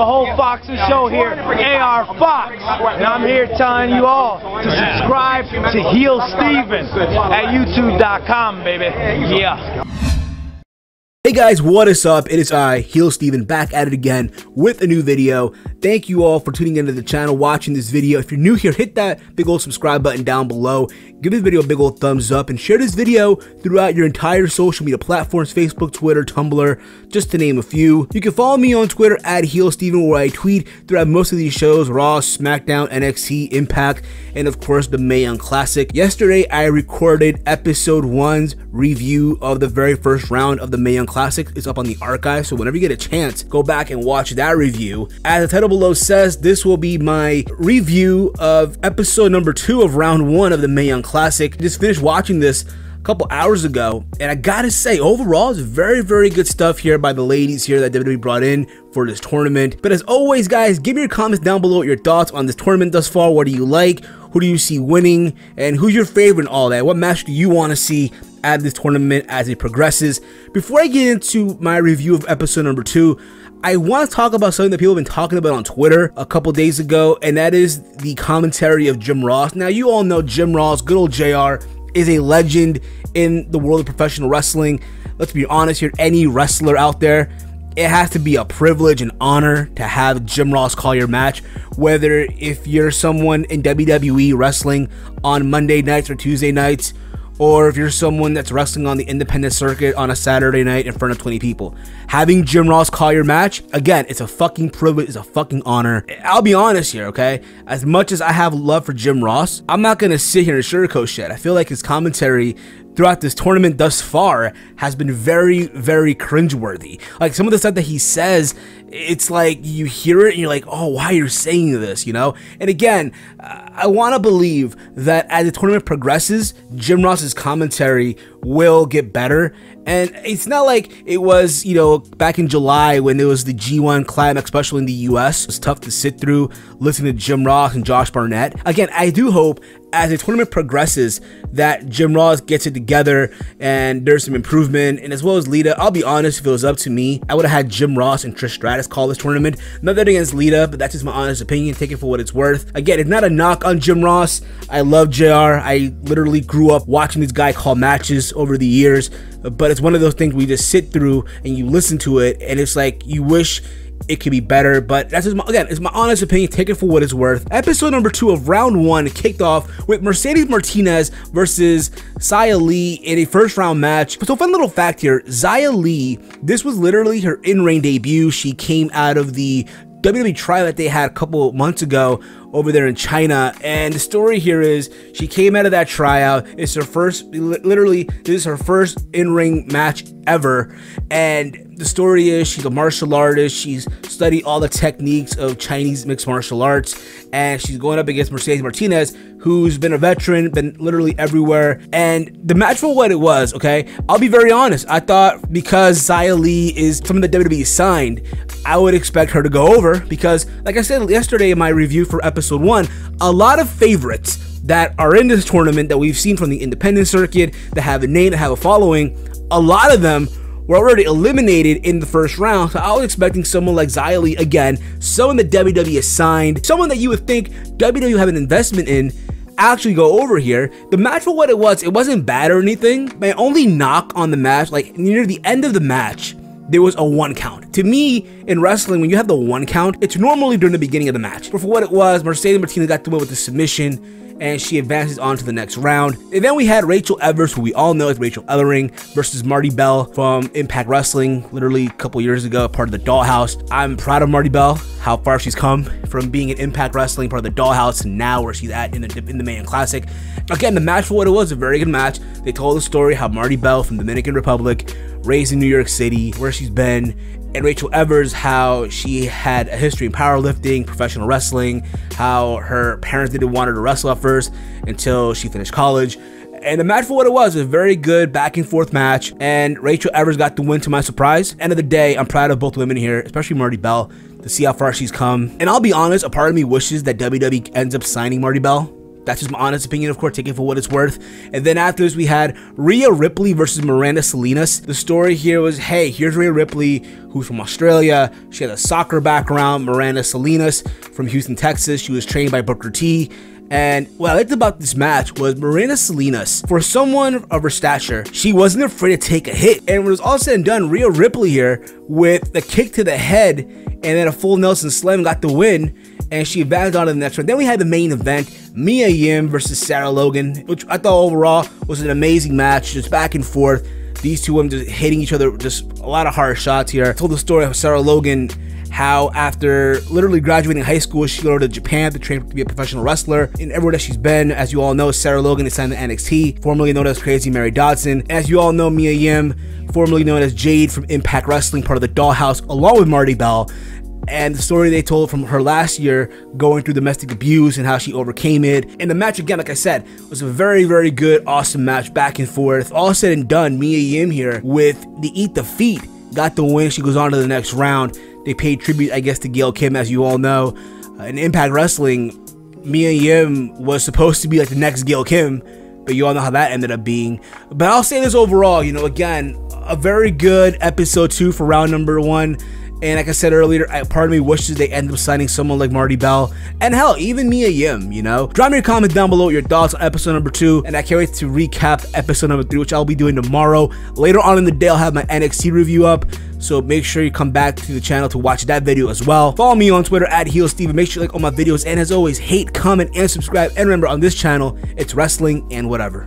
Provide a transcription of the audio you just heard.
the whole Fox's show here, AR Fox, and I'm here telling you all to subscribe to Heel Steven at YouTube.com, baby. Yeah. Hey guys, what is up? It is I, Heel Steven, back at it again with a new video. Thank you all for tuning into the channel, watching this video. If you're new here, hit that big old subscribe button down below. Give this video a big old thumbs up and share this video throughout your entire social media platforms, Facebook, Twitter, Tumblr, just to name a few. You can follow me on Twitter at Heel Steven, where I tweet throughout most of these shows: Raw, SmackDown, NXT, Impact, and of course the Mae Young Classic. Yesterday, I recorded episode 1's review of the very first round of the Mae Young Classic. It's up on the archive, so whenever you get a chance, go back and watch that review. As the title below says, this will be my review of episode number 2 of round 1 of the Mae Young Classic. I just finished watching this a couple hours ago, and I gotta say, overall, it's very good stuff here by the ladies here that WWE brought in for this tournament. But as always, guys, give me your comments down below, your thoughts on this tournament thus far. What do you like? Who do you see winning? And who's your favorite and all that? What match do you want to see at this tournament as it progresses? Before I get into my review of episode number 2, I want to talk about something that people have been talking about on Twitter a couple days ago, and that is the commentary of Jim Ross. Now, you all know Jim Ross, good old JR, is a legend in the world of professional wrestling. Let's be honest here, any wrestler out there, it has to be a privilege and honor to have Jim Ross call your match, whether if you're someone in WWE wrestling on Monday nights or Tuesday nights, or if you're someone that's wrestling on the independent circuit on a Saturday night in front of 20 people. Having Jim Ross call your match, again, it's a fucking privilege, it's a fucking honor. I'll be honest here, okay? As much as I have love for Jim Ross, I'm not gonna sit here and sugarcoat shit. I feel like his commentary throughout this tournament thus far has been very cringeworthy. Like, some of the stuff that he says, it's like you hear it and you're like, oh, why you're saying this, you know? And again, I want to believe that as the tournament progresses, Jim Ross's commentary will get better. And it's not like it was, you know, back in July when it was the G1 climax, especially in the US. It's tough to sit through listening to Jim Ross and Josh Barnett. Again, I do hope as the tournament progresses that Jim Ross gets it together and there's some improvement. And as well as Lita, I'll be honest, if it was up to me, I would have had Jim Ross and Trish Stratus call this tournament. Nothing against Lita, but that's just my honest opinion. Take it for what it's worth. Again, it's not a knock on Jim Ross. I love JR. I literally grew up watching this guy call matches over the years, but it's one of those things we just sit through and you listen to it and it's like you wish it could be better. But that's just again, it's my honest opinion. Take it for what it's worth. Episode number 2 of round 1 kicked off with Mercedes Martinez versus Xia Li in a first round match. So, fun little fact here, Xia Li, this was literally her in-ring debut. She came out of the WWE trial that they had a couple months ago over there in China, and the story here is she came out of that tryout. It's her first, literally, this is her first in-ring match ever, and the story is she's a martial artist. She's studied all the techniques of Chinese mixed martial arts, and she's going up against Mercedes Martinez, who's been a veteran, been literally everywhere. And the match for what it was, okay, I'll be very honest, I thought because Xia Li is someone that WWE signed, I would expect her to go over, because like I said yesterday in my review for episode 1, a lot of favorites that are in this tournament that we've seen from the independent circuit, that have a name, that have a following, a lot of them were already eliminated in the first round. So I was expecting someone like Xia Li, again, someone that WWE has signed, someone that you would think WWE have an investment in, actually go over here. The match for what it wasn't bad or anything. My only knock on the match, like near the end of the match, there was a 1 count. To me, in wrestling, when you have the 1 count, it's normally during the beginning of the match. But for what it was, Mercedes Martinez got the win with the submission, and she advances on to the next round. And then we had Rachel Evers, who we all know is Rachel Ellering, versus Marty Bell from Impact Wrestling, literally a couple years ago, part of the Dollhouse. I'm proud of Marty Bell, how far she's come from being in Impact Wrestling, part of the Dollhouse, and now where she's at in the Mae Young Classic. Again, the match for what it was, a very good match. They told the story how Marty Bell from Dominican Republic, raised in New York City, where she's been, and Rachel Evers, how she had a history in powerlifting, professional wrestling, how her parents didn't want her to wrestle at first until she finished college. And the match for what it was a very good back and forth match, and Rachel Evers got the win to my surprise. End of the day, I'm proud of both women here, especially Marty Bell, to see how far she's come. And I'll be honest, a part of me wishes that WWE ends up signing Marty Bell That's just my honest opinion, of course, take it for what it's worth. And then after this, we had Rhea Ripley versus Miranda Salinas. The story here was, hey, here's Rhea Ripley, who's from Australia. She had a soccer background. Miranda Salinas from Houston, Texas. She was trained by Booker T. And what I liked about this match was Miranda Salinas, for someone of her stature, she wasn't afraid to take a hit. And when it was all said and done, Rhea Ripley here, with the kick to the head and then a full Nelson Slam, got the win. And she advanced on to the next one. Then we had the main event, Mae Young versus Sarah Logan, which I thought overall was an amazing match, just back and forth. These two women just hitting each other, just a lot of hard shots here. I told the story of Sarah Logan, how after literally graduating high school, she go to Japan to train to be a professional wrestler. And everywhere that she's been, as you all know, Sarah Logan is signed to NXT, formerly known as Crazy Mary Dodson. As you all know, Mae Young, formerly known as Jade from Impact Wrestling, part of the Dollhouse, along with Marty Bell. And the story they told from her last year, going through domestic abuse and how she overcame it. And the match, again, like I said, was a very, very good, awesome match, back and forth. All said and done, Mae Young here with the Eat the Feet got the win. She goes on to the next round. They paid tribute, I guess, to Gail Kim, as you all know. In Impact Wrestling, Mae Young was supposed to be like the next Gail Kim, but you all know how that ended up being. But I'll say this overall, you know, again, a very good episode 2 for round number 1. And like I said earlier, part of me wishes they end up signing someone like Marty Bell. And hell, even Mae Young, you know? Drop me your comments down below your thoughts on episode number 2. And I can't wait to recap episode number 3, which I'll be doing tomorrow. Later on in the day, I'll have my NXT review up. So make sure you come back to the channel to watch that video as well. Follow me on Twitter at HeelSteven. Make sure you like all my videos. And as always, hate, comment, and subscribe. And remember, on this channel, it's wrestling and whatever.